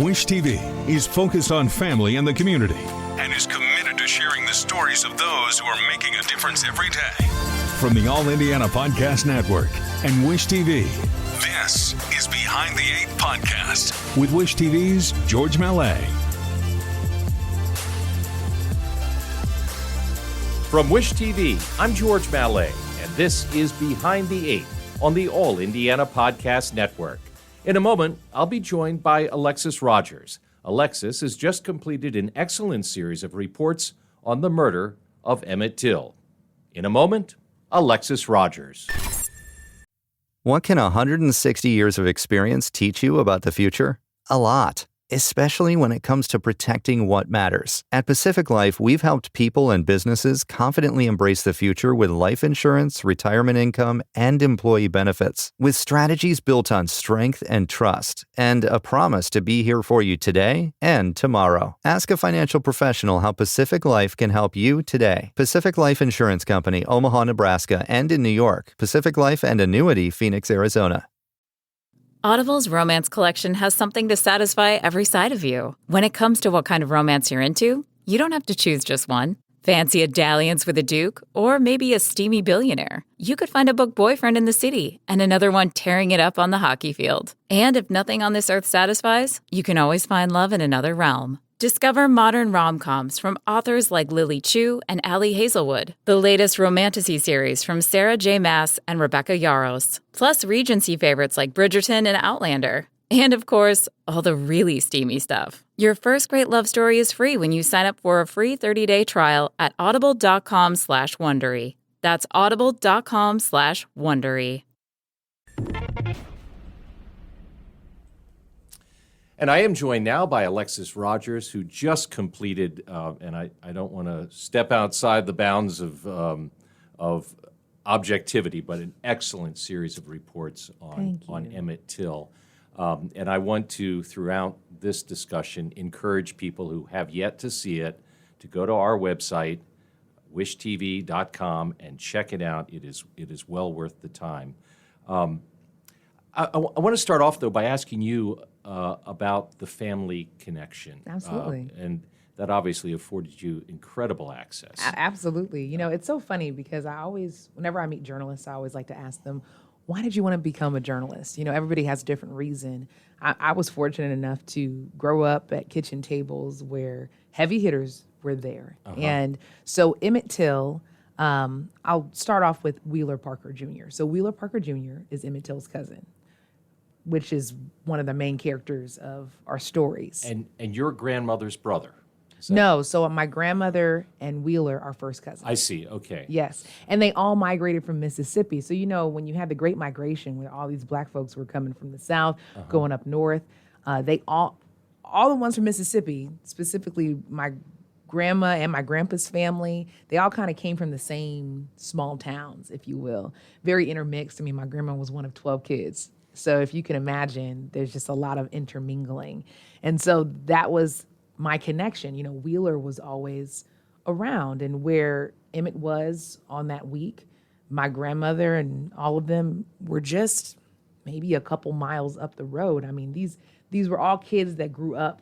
Wish TV is focused on family and the community and is committed to sharing the stories of those who are making a difference every day. From the All Indiana Podcast Network and Wish TV, this is Behind the Eight Podcast with Wish TV's George Mallet. From Wish TV, I'm George Mallet, and this is Behind the Eight on the All Indiana Podcast Network. In a moment, I'll be joined by Alexis Rogers. Alexis has just completed an excellent series of reports on the murder of Emmett Till. In a moment, Alexis Rogers. What can 160 years of experience teach you about the future? A lot, especially when it comes to protecting what matters. At Pacific Life, we've helped people and businesses confidently embrace the future with life insurance, retirement income, and employee benefits. With strategies built on strength and trust, and a promise to be here for you today and tomorrow. Ask a financial professional how Pacific Life can help you today. Pacific Life Insurance Company, Omaha, Nebraska, and in New York. Pacific Life and Annuity, Phoenix, Arizona. Audible's romance collection has something to satisfy every side of you. When it comes to what kind of romance you're into, you don't have to choose just one. Fancy a dalliance with a duke, or maybe a steamy billionaire. You could find a book boyfriend in the city and another one tearing it up on the hockey field. And if nothing on this earth satisfies, you can always find love in another realm. Discover modern rom-coms from authors like Lily Chu and Ali Hazelwood, the latest romantasy series from Sarah J. Maas and Rebecca Yarros, plus Regency favorites like Bridgerton and Outlander. And of course, all the really steamy stuff. Your first great love story is free when you sign up for a free 30-day trial at audible.com/Wondery. That's audible.com/Wondery. And I am joined now by Alexis Rogers, who just completed, and I don't want to step outside the bounds of objectivity, but an excellent series of reports on Emmett Till. And I want to, throughout this discussion, encourage people who have yet to see it to go to our website, wishtv.com, and check it out. It is well worth the time. I want to start off, though, by asking you about the family connection. Absolutely. And that obviously afforded you incredible access. Absolutely. You know, it's so funny because whenever I meet journalists, I always like to ask them, why did you want to become a journalist? You know, everybody has a different reason. I was fortunate enough to grow up at kitchen tables where heavy hitters were there. Uh-huh. And so Emmett Till, I'll start off with Wheeler Parker Jr. So Wheeler Parker Jr. is Emmett Till's cousin, which is one of the main characters of our stories. And your grandmother's brother? No, so my grandmother and Wheeler are first cousins. I see, okay. Yes, and they all migrated from Mississippi. So, you know, when you had the Great Migration, where all these black folks were coming from the South, going up north, they all the ones from Mississippi, specifically my grandma and my grandpa's family, they all kind of came from the same small towns, if you will. Very intermixed. I mean, my grandma was one of 12 kids. So if you can imagine, there's just a lot of intermingling. And so that was my connection. You know, Wheeler was always around, and where Emmitt was on that week, my grandmother and all of them were just maybe a couple miles up the road. I mean, these were all kids that grew up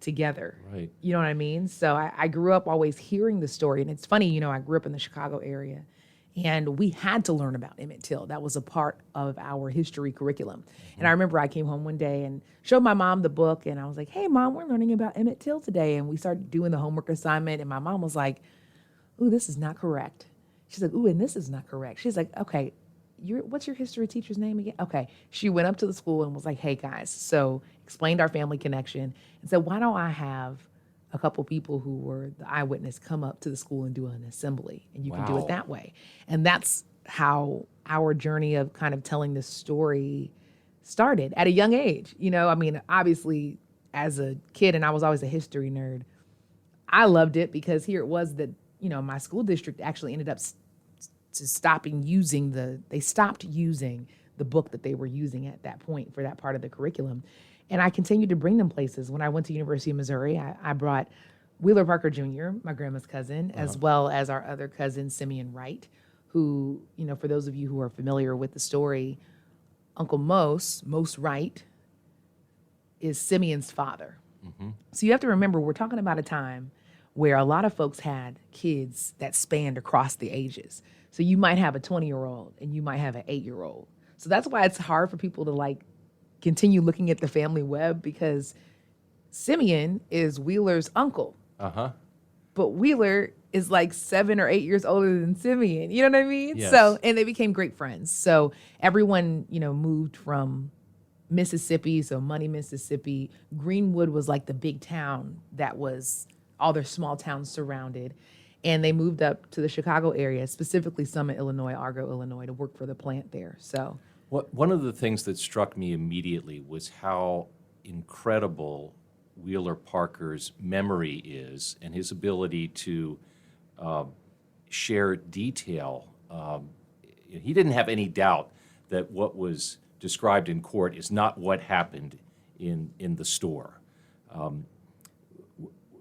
together. Right. You know what I mean? So I grew up always hearing the story. And it's funny, you know, I grew up in the Chicago area, and we had to learn about Emmett Till. That was a part of our history curriculum. Mm-hmm. And I remember I came home one day and showed my mom the book, and I was like, hey, Mom, we're learning about Emmett Till today. And we started doing the homework assignment, and my mom was like, ooh, this is not correct. She's like, ooh, and this is not correct. She's like, okay, what's your history teacher's name again? Okay. She went up to the school and was like, hey, guys, so explained our family connection and said, why don't I have a couple people who were the eyewitness come up to the school and do an assembly, and you can do it that way. And that's how our journey of kind of telling this story started at a young age. You know, I mean, obviously as a kid, and I was always a history nerd, I loved it because here it was that, you know, my school district actually ended up stopped using the book that they were using at that point for that part of the curriculum. And I continued to bring them places. When I went to University of Missouri, I brought Wheeler Parker Jr., my grandma's cousin, as well as our other cousin, Simeon Wright, who, you know, for those of you who are familiar with the story, Uncle Mose Wright, is Simeon's father. So you have to remember, we're talking about a time where a lot of folks had kids that spanned across the ages. So you might have a 20-year-old and you might have an 8-year-old. So that's why it's hard for people to like continue looking at the family web, because Simeon is Wheeler's uncle. But Wheeler is like 7 or 8 years older than Simeon. You know what I mean? Yes. So, and they became great friends. So everyone, moved from Mississippi, so Money, Mississippi. Greenwood was like the big town that was all their small towns surrounded. And they moved up to the Chicago area, specifically Summit, Illinois, Argo, Illinois, to work for the plant there. So One of the things that struck me immediately was how incredible Wheeler Parker's memory is, and his ability to share detail. He didn't have any doubt that what was described in court is not what happened in the store.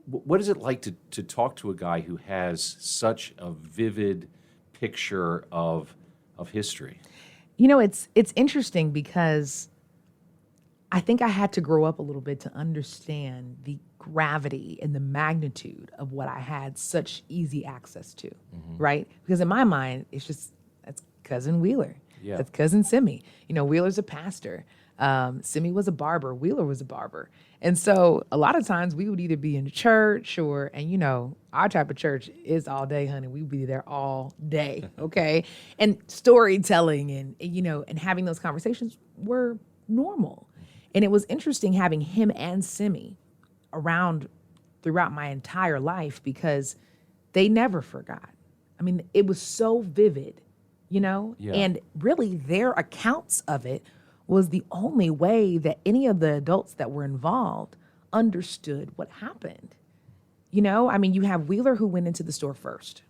What is it like to talk to a guy who has such a vivid picture of history? It's interesting because I think I had to grow up a little bit to understand the gravity and the magnitude of what I had such easy access to, right? Because in my mind, that's cousin Wheeler. Yeah. That's cousin Simmy. Wheeler's a pastor. Simmy was a barber. Wheeler was a barber. And so a lot of times we would either be in church and our type of church is all day, honey. We'd be there all day, okay? And storytelling and having those conversations were normal. And it was interesting having him and Simmy around throughout my entire life, because they never forgot. I mean, it was so vivid, Yeah. And really their accounts of it was the only way that any of the adults that were involved understood what happened. I mean, you have Wheeler who went into the store first.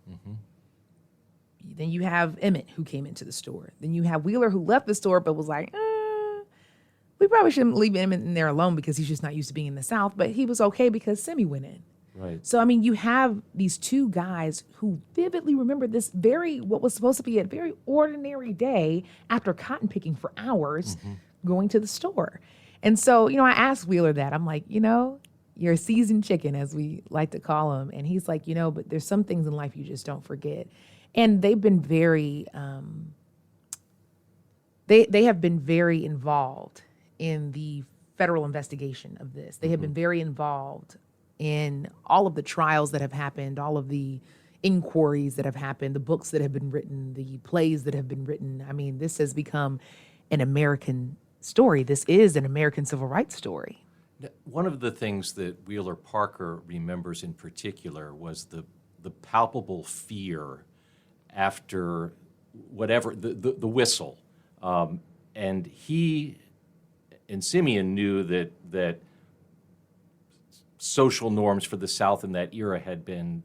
Then you have Emmitt who came into the store. Then you have Wheeler who left the store but was like, we probably shouldn't leave Emmitt in there alone because he's just not used to being in the South. But he was okay because Simmy went in. Right. So, I mean, you have these two guys who vividly remember this what was supposed to be a very ordinary day after cotton picking for hours, going to the store. And so, I asked Wheeler that. I'm like, you're a seasoned chicken, as we like to call him. And he's like, but there's some things in life you just don't forget. And they've been very, they have been very involved in the federal investigation of this. They have been very involved in all of the trials that have happened, all of the inquiries that have happened, the books that have been written, the plays that have been written. I mean, this has become an American story. This is an American civil rights story. One of the things that Wheeler Parker remembers in particular was the palpable fear after whatever, the whistle. And he and Simeon knew that social norms for the South in that era had been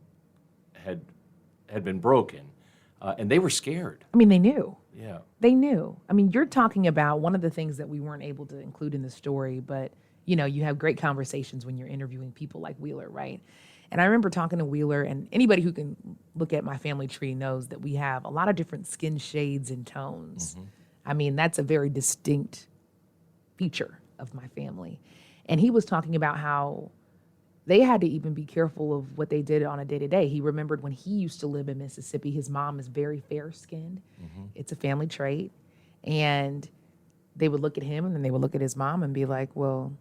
broken, and they were scared. I mean, they knew. Yeah. They knew. I mean, you're talking about one of the things that we weren't able to include in the story, but, you have great conversations when you're interviewing people like Wheeler, right? And I remember talking to Wheeler, and anybody who can look at my family tree knows that we have a lot of different skin shades and tones. I mean, that's a very distinct feature of my family. And he was talking about how they had to even be careful of what they did on a day-to-day. He remembered when he used to live in Mississippi, his mom is very fair-skinned. It's a family trait. And they would look at him and then they would look at his mom and be like, well,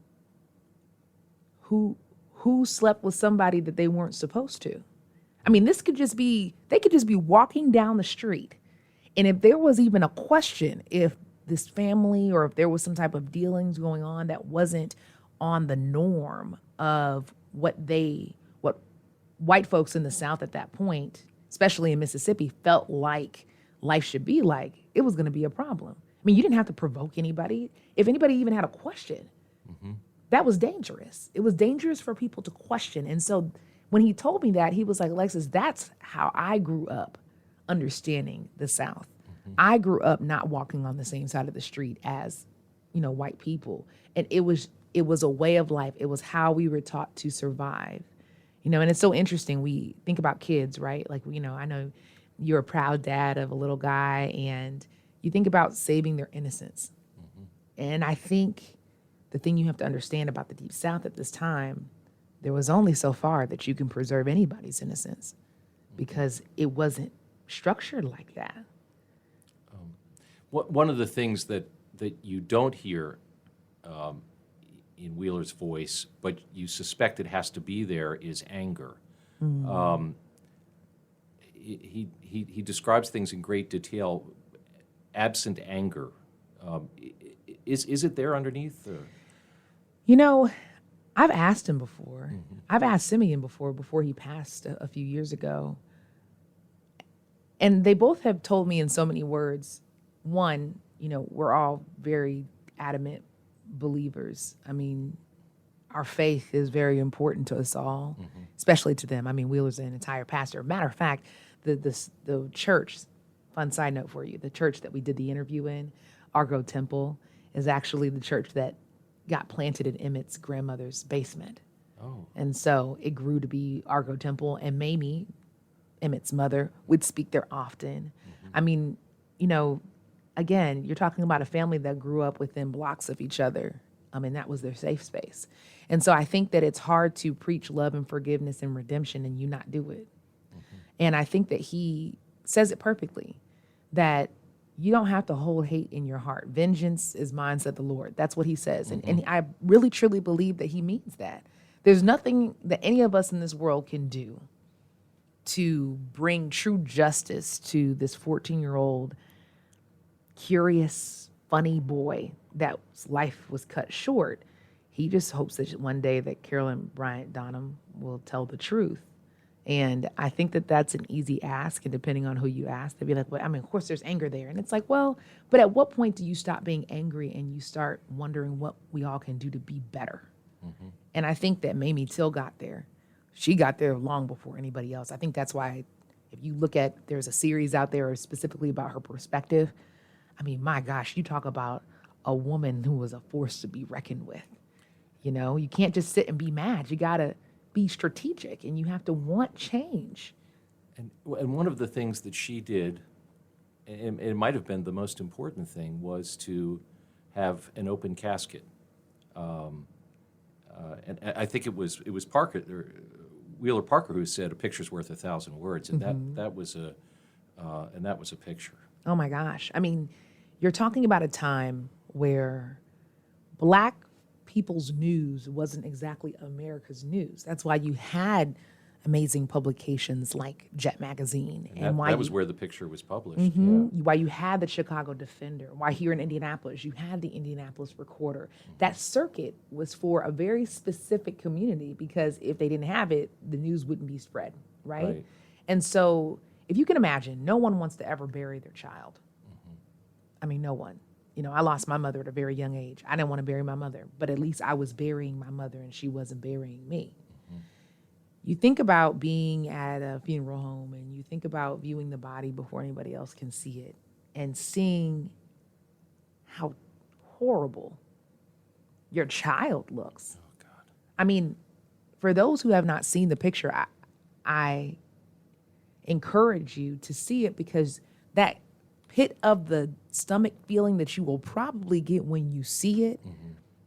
who slept with somebody that they weren't supposed to? I mean, they could just be walking down the street. And if there was even a question, if this family or if there was some type of dealings going on that wasn't on the norm of what white folks in the South at that point, especially in Mississippi, felt like life should be like, it was going to be a problem. I mean, you didn't have to provoke anybody. If anybody even had a question, that was dangerous. It was dangerous for people to question. And so when he told me that, he was like, Alexis, that's how I grew up understanding the South. I grew up not walking on the same side of the street as, white people. And it was a way of life. It was how we were taught to survive. And it's so interesting. We think about kids, right? Like, I know you're a proud dad of a little guy, and you think about saving their innocence. And I think the thing you have to understand about the Deep South at this time, there was only so far that you can preserve anybody's innocence because it wasn't structured like that. One of the things that you don't hear in Wheeler's voice, but you suspect it has to be there, is anger. He describes things in great detail. Absent anger, is it there underneath? Or? You know, I've asked him before. I've asked Simeon before he passed a few years ago. And they both have told me in so many words. One, you know, we're all very adamant believers. I mean, our faith is very important to us all, especially to them. I mean, Wheeler's an entire pastor. Matter of fact, the church, fun side note for you, the church that we did the interview in, Argo Temple, is actually the church that got planted in Emmitt's grandmother's basement. Oh. And so it grew to be Argo Temple, and Mamie, Emmitt's mother, would speak there often. I mean, you know, again, you're talking about a family that grew up within blocks of each other. I mean, that was their safe space. And so I think that it's hard to preach love and forgiveness and redemption and you not do it. And I think that he says it perfectly, that you don't have to hold hate in your heart. Vengeance is mine, said the Lord. That's what he says. And I really, truly believe that he means that. There's nothing that any of us in this world can do to bring true justice to this 14-year-old, curious, funny boy that life was cut short. He just hopes that one day that Carolyn Bryant Donham will tell the truth. And I think that that's an easy ask, and depending on who you ask, they'll be like, well, I mean, of course there's anger there. And it's like, well, but at what point do you stop being angry and you start wondering what we all can do to be better? And I think that Emmett Till got there. She got there long before anybody else. I think that's why if you look at, there's a series out there specifically about her perspective. I mean, my gosh, you talk about a woman who was a force to be reckoned with. You know, you can't just sit and be mad. You got to be strategic, and you have to want change. And one of the things that she did, and it might have been the most important thing, was to have an open casket. And I think it was Parker, Wheeler Parker, who said a picture's worth 1,000 words, and that was a picture. Oh my gosh. I mean, you're talking about a time where Black people's news wasn't exactly America's news. That's why you had amazing publications like Jet Magazine. And that was where the picture was published. Why you had the Chicago Defender. Why here in Indianapolis, you had the Indianapolis Recorder. That circuit was for a very specific community, because if they didn't have it, the news wouldn't be spread, right? And so if you can imagine, no one wants to ever bury their child. I mean, no one. You know, I lost my mother at a very young age. I didn't want to bury my mother, but at least I was burying my mother and she wasn't burying me. You think about being at a funeral home and you think about viewing the body before anybody else can see it and seeing how horrible your child looks. Oh, God. I mean, for those who have not seen the picture, I encourage you to see it, because that pit of the stomach feeling that you will probably get when you see it,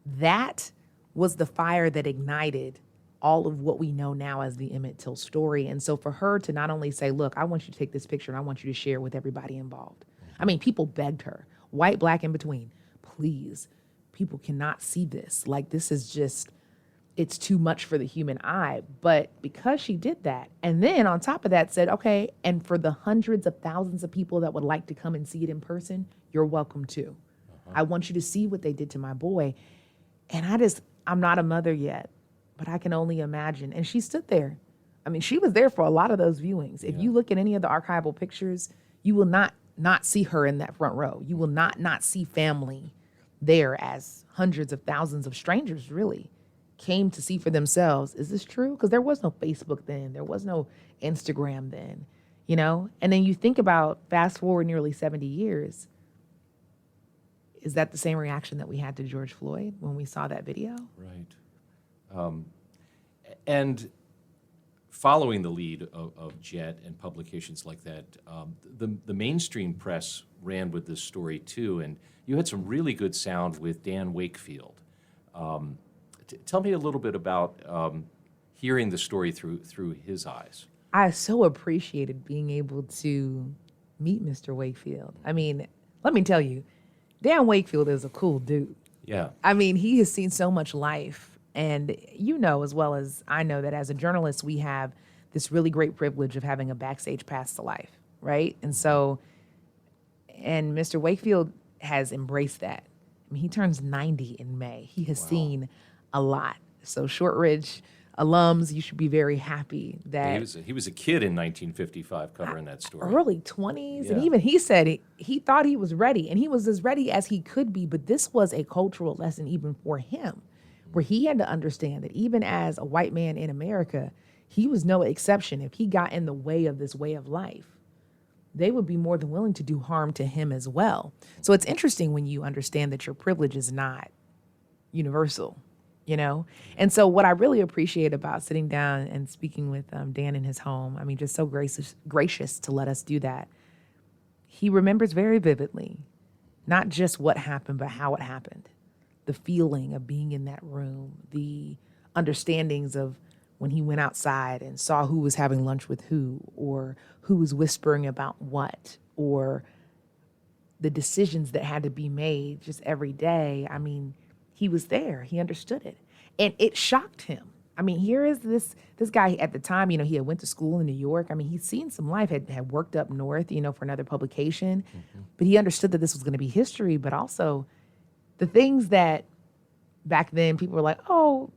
that was the fire that ignited all of what we know now as the Emmett Till story. And so for her to not only say, look, I want you to take this picture and I want you to share it with everybody involved. I mean, people begged her, white, Black, in between, please, people cannot see this. Like, this is just, it's too much for the human eye. But because she did that, and then on top of that said, okay, and for the hundreds of thousands of people that would like to come and see it in person, you're welcome too. I want you to see what they did to my boy. And I'm not a mother yet, but I can only imagine. And she stood there. I mean, she was there for a lot of those viewings. If you look at any of the archival pictures, you will not see her in that front row. You will not see family there, as hundreds of thousands of strangers really came to see for themselves. Is this true? Because there was no Facebook then. There was no Instagram then, you know? And then you think about fast forward nearly 70 years. Is that the same reaction that we had to George Floyd when we saw that video? Right. And following the lead of Jet and publications like that, the mainstream press ran with this story too, and you had some really good sound with Dan Wakefield. Tell me a little bit about hearing the story through his eyes. I so appreciated being able to meet Mr. Wakefield. I mean, let me tell you, Dan Wakefield is a cool dude. Yeah. I mean, he has seen so much life. And you know as well as I know that as a journalist, we have this really great privilege of having a backstage pass to life, right? And so, and Mr. Wakefield has embraced that. I mean, he turns 90 in May. He has seen a lot. So Shortridge alums, you should be very happy that He was a kid in 1955 covering that story. early 20s. Yeah. And even he said he thought he was ready, and he was as ready as he could be. But this was a cultural lesson even for him, where he had to understand that even as a white man in America, he was no exception. If he got in the way of this way of life, they would be more than willing to do harm to him as well. So it's interesting when you understand that your privilege is not universal, you know? And so what I really appreciate about sitting down and speaking with Dan in his home, I mean, just so gracious to let us do that. He remembers very vividly, not just what happened, but how it happened. The feeling of being in that room, the understandings of when he went outside and saw who was having lunch with who, or who was whispering about what, or the decisions that had to be made just every day. I mean, he was there. He understood it. And it shocked him. I mean, here is this guy at the time, you know, he had went to school in New York. I mean, he'd seen some life, had worked up north, you know, for another publication. But he understood that this was going to be history, but also the things that back then people were like, oh,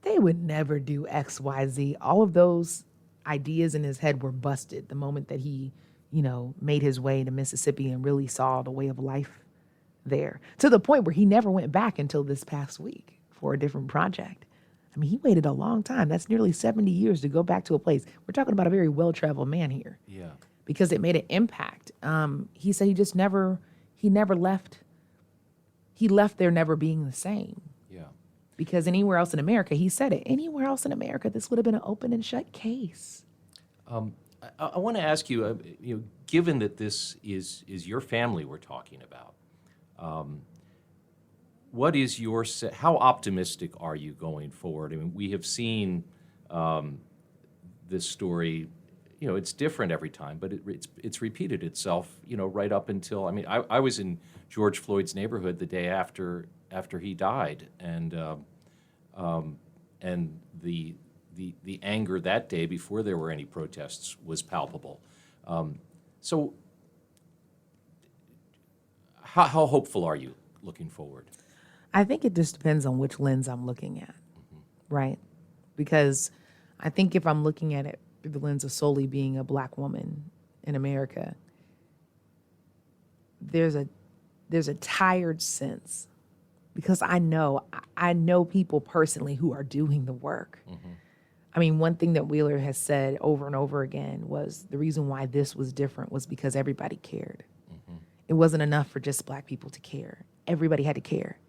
they would never do X, Y, Z. All of those ideas in his head were busted the moment that he, you know, made his way to Mississippi and really saw the way of life there, to the point where he never went back until this past week for a different project. I mean, he waited a long time. That's nearly 70 years to go back to a place. We're talking about a very well-traveled man here. Yeah. Because it made an impact. He said he never left. He left there never being the same. Yeah. Because anywhere else in America, he said it, anywhere else in America, this would have been an open and shut case. I want to ask you, you know, given that this is your family we're talking about, what is how optimistic are you going forward? I mean, we have seen this story, you know, it's different every time, but it's repeated itself, you know, right up until, I mean, I was in George Floyd's neighborhood the day after he died, and the anger that day before there were any protests was palpable. So how hopeful are you looking forward? I think it just depends on which lens I'm looking at, right? Because I think if I'm looking at it through the lens of solely being a Black woman in America, there's a tired sense, because I know people personally who are doing the work. I mean, one thing that Wheeler has said over and over again was the reason why this was different was because everybody cared. It wasn't enough for just Black people to care. Everybody had to care.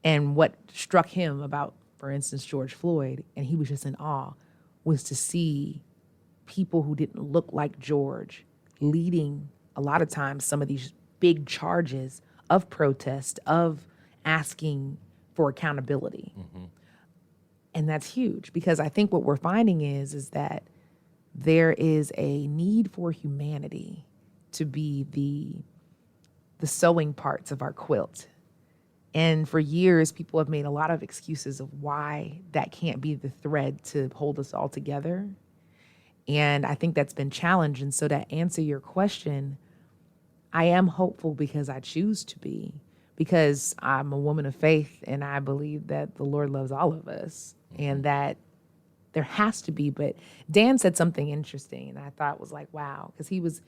And what struck him about, for instance, George Floyd, and he was just in awe, was to see people who didn't look like George leading a lot of times some of these big charges of protest, of asking for accountability. And that's huge, because I think what we're finding is that there is a need for humanity to be the sewing parts of our quilt. And for years, people have made a lot of excuses of why that can't be the thread to hold us all together. And I think that's been challenged. And so to answer your question, I am hopeful because I choose to be, because I'm a woman of faith and I believe that the Lord loves all of us and that there has to be. But Dan said something interesting and I thought was like, wow, because he was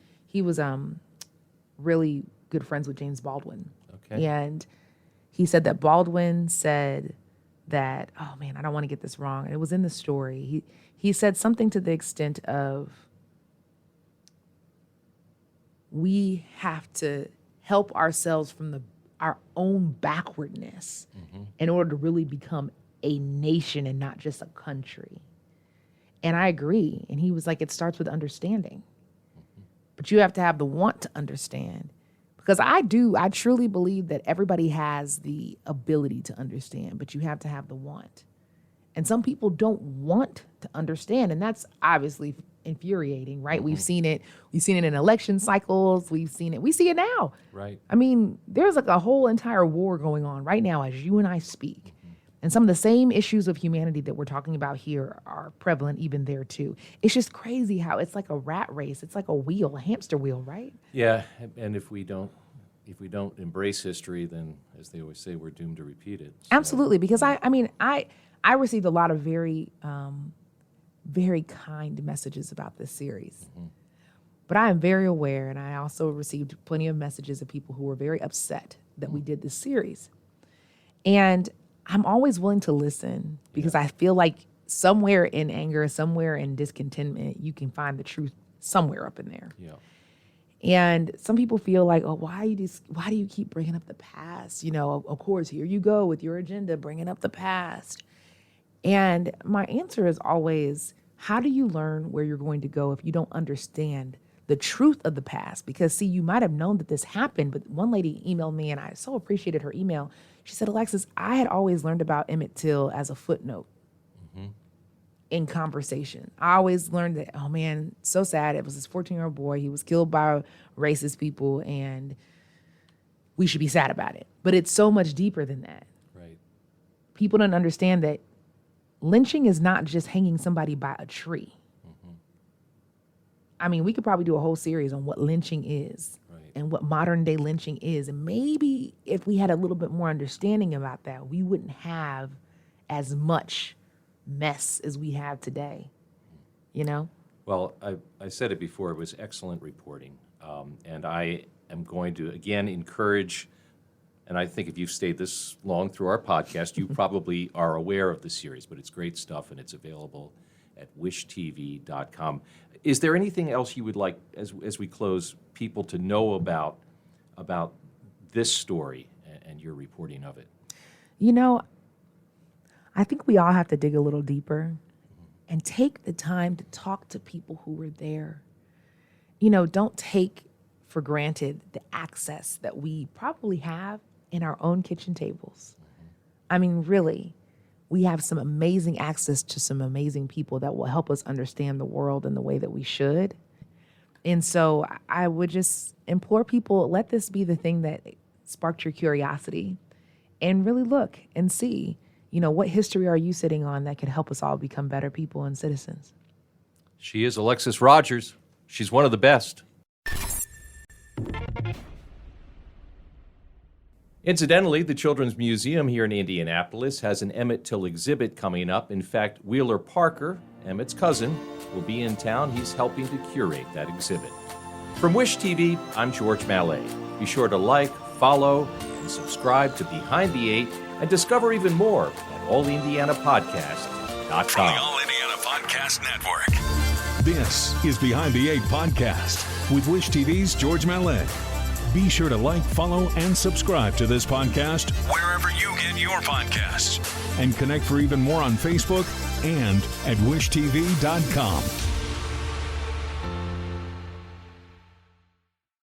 really good friends with James Baldwin. Okay. And he said that Baldwin said that, oh man, I don't want to get this wrong. And it was in the story. He said something to the extent of, we have to help ourselves from our own backwardness in order to really become a nation and not just a country. And I agree. And he was like, it starts with understanding. But you have to have the want to understand, Because I truly believe that everybody has the ability to understand, but you have to have the want. And some people don't want to understand, and that's obviously infuriating, right? We've seen it in election cycles. We see it now. Right. I mean, there's like a whole entire war going on right now as you and I speak. And some of the same issues of humanity that we're talking about here are prevalent even there too. It's just crazy how it's like a rat race. It's like a hamster wheel, right? Yeah, and if we don't embrace history, then, as they always say, we're doomed to repeat it. So, Absolutely, because I received a lot of very, very kind messages about this series. But I am very aware, and I also received plenty of messages of people who were very upset that we did this series. And I'm always willing to listen because I feel like somewhere in anger, somewhere in discontentment, you can find the truth somewhere up in there. Yeah. And some people feel like, oh, why do you keep bringing up the past? You know, of course, here you go with your agenda, bringing up the past. And my answer is always, how do you learn where you're going to go if you don't understand the truth of the past? Because, see, you might have known that this happened, but one lady emailed me, and I so appreciated her email. She said, Alexis, I had always learned about Emmett Till as a footnote in conversation. I always learned that, oh man, so sad. It was this 14-year-old boy. He was killed by racist people, and we should be sad about it. But it's so much deeper than that. Right. People don't understand that lynching is not just hanging somebody by a tree. I mean, we could probably do a whole series on what lynching is and what modern day lynching is. And maybe if we had a little bit more understanding about that, we wouldn't have as much mess as we have today, you know? Well, I said it before, it was excellent reporting. And I am going to, again, encourage, and I think if you've stayed this long through our podcast, you probably are aware of the series, but it's great stuff, and it's available at wishtv.com. Is there anything else you would like, as we close, people to know about this story and your reporting of it? You know, I think we all have to dig a little deeper and take the time to talk to people who were there. You know, don't take for granted the access that we probably have in our own kitchen tables. I mean, really, we have some amazing access to some amazing people that will help us understand the world in the way that we should. And so I would just implore people, let this be the thing that sparked your curiosity, and really look and see, you know, what history are you sitting on that could help us all become better people and citizens? She is Alexis Rogers. She's one of the best. Incidentally, the Children's Museum here in Indianapolis has an Emmett Till exhibit coming up. In fact, Wheeler Parker, Emmett's cousin, will be in town. He's helping to curate that exhibit. From Wish TV, I'm George Mallet. Be sure to like, follow, and subscribe to Behind the Eight and discover even more at allindianapodcast.com. From the All Indiana Podcast Network. This is Behind the Eight Podcast with Wish TV's George Mallet. Be sure to like, follow, and subscribe to this podcast wherever you get your podcasts. And connect for even more on Facebook and at wishtv.com.